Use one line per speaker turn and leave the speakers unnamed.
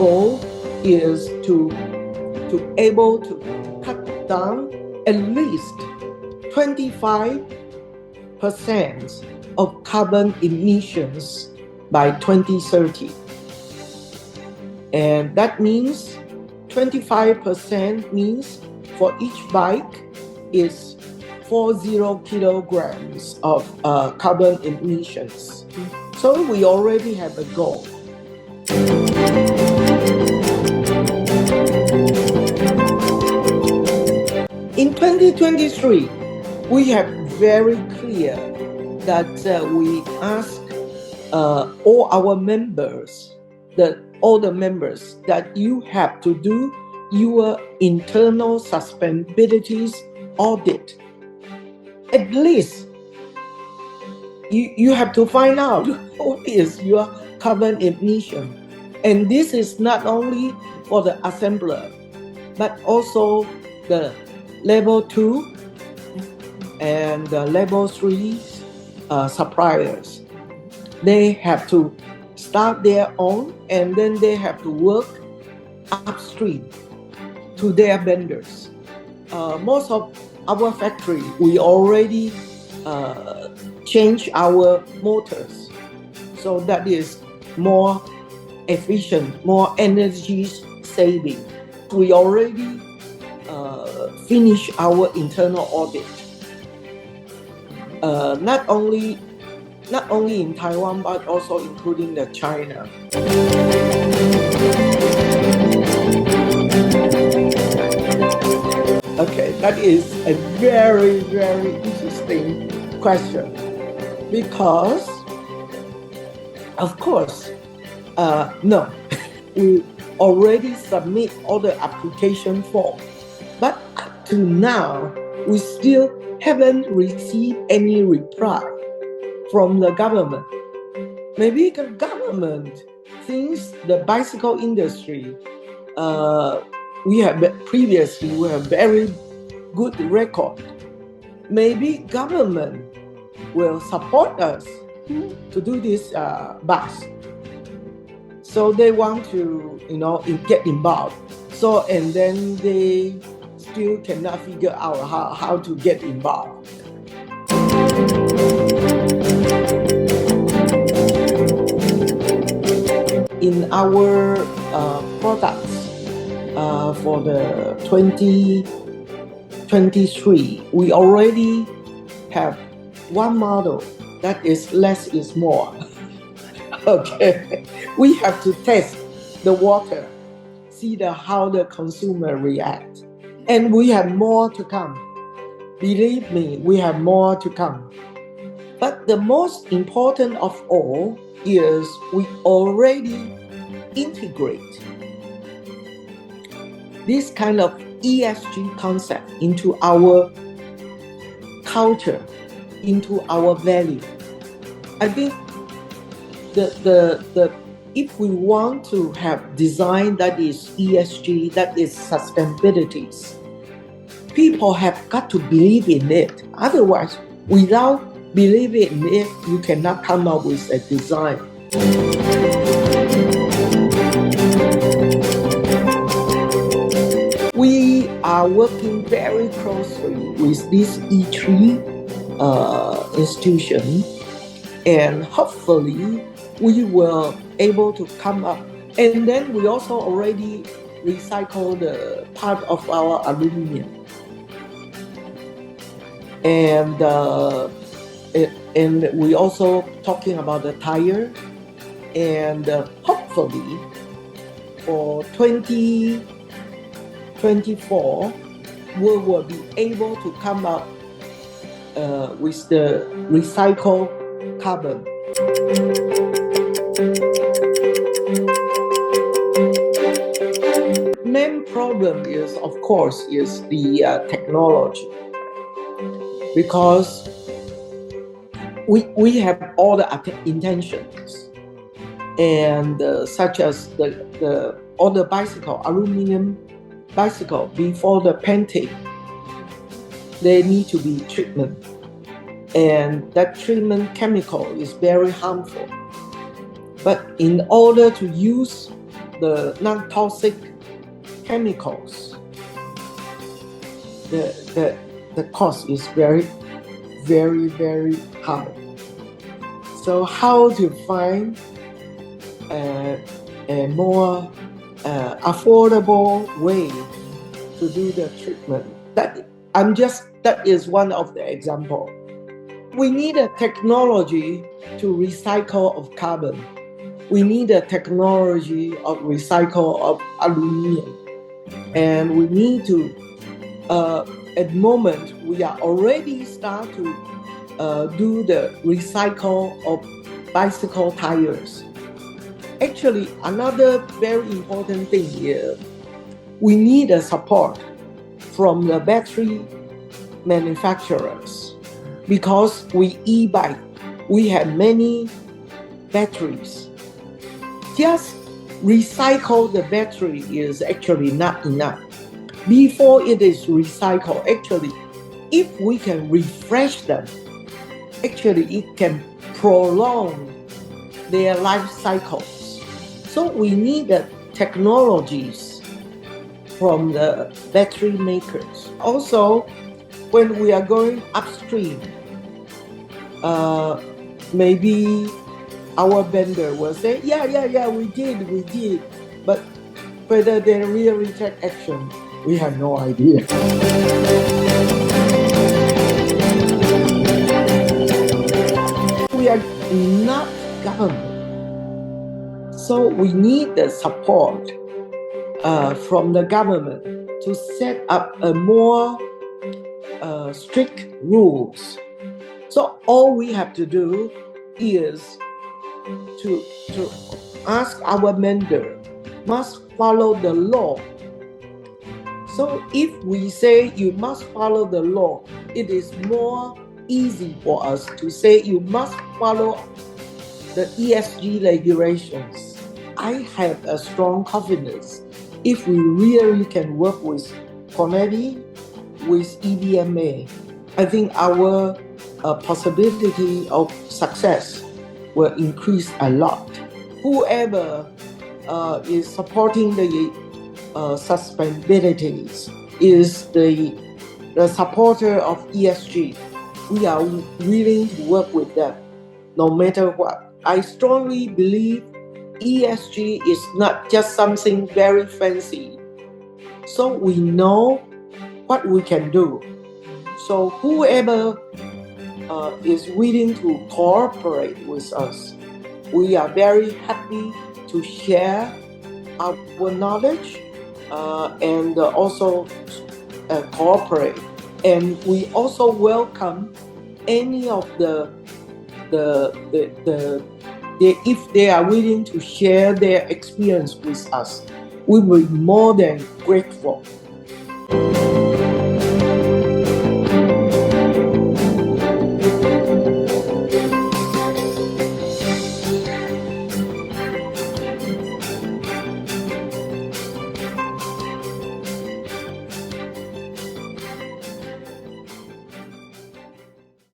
goal is to able to cut down at least 25% of carbon emissions by 2030. And that means 25% means for each bike is 40 kilograms of carbon emissions. So we already have a goal. In 2023, we have very clear that we ask all our members, all the members, that you have to do your internal sustainability audit. At least you have to find out what is your carbon emission. And this is not only for the assembler, but also the level 2 and the level 3 suppliers. They have to start their own, and then they have to work upstream to their vendors. Most of our factory, we already change our motors, so that is more efficient, more energy saving. We already finish our internal audit. Not only in Taiwan, but also including the China. Okay, that is a very, very interesting question, because, of course, no, we already submit all the application form, but up to now, we still haven't received any reply from the government. Maybe the government thinks the bicycle industry, we have very good record. Maybe government will support us to do this bus. So they want to, get involved. So, and then they still cannot figure out how to get involved. In our products for the 2023, we already have one model that is less is more. Okay, we have to test the water, see how the consumer react, and we have more to come. Believe me, we have more to come. But the most important of all is we already integrate this kind of ESG concept into our culture, into our value. I think if we want to have design that is ESG, that is sustainability, people have got to believe in it. Otherwise, without believing in it, you cannot come up with a design. We are working very closely with this E3 institution, and hopefully we will able to come up. And then we also already recycle the part of our aluminum. And we also talking about the tire, and hopefully for 2024 we will be able to come up with the recycled carbon. Main problem is, of course, is the technology, because we have all the intentions, and such as all the aluminum bicycle, before the painting, they need to be treatment, and that treatment chemical is very harmful. But in order to use the non-toxic chemicals, the cost is very, very, very high. So how to find a more affordable way to do the treatment? That is one of the example. We need a technology to recycle of carbon. We need a technology of recycle of aluminum. And we need to, at the moment, we are already start to do the recycle of bicycle tires. Actually, another very important thing here, we need a support from the battery manufacturers, because we e-bike, we have many batteries. Just recycle the battery is actually not enough. Before it is recycled, actually, if we can refresh them, actually it can prolong their life cycles. So we need the technologies from the battery makers. Also, when we are going upstream, maybe our vendor will say, yeah, we did. But whether they really take action, we have no idea. We are not government. So we need the support from the government to set up a more strict rules. So all we have to do is to ask our vendor must follow the law. So if we say you must follow the law, it is more easy for us to say you must follow the ESG regulations. I have a strong confidence if we really can work with CONEDI, with EVMA, I think our possibility of success will increase a lot. Whoever is supporting the sustainability is the supporter of ESG. We are willing to work with them no matter what. I strongly believe ESG is not just something very fancy. So we know what we can do. So whoever is willing to cooperate with us, we are very happy to share our knowledge and also cooperate. And we also welcome any of if they are willing to share their experience with us, we will be more than grateful.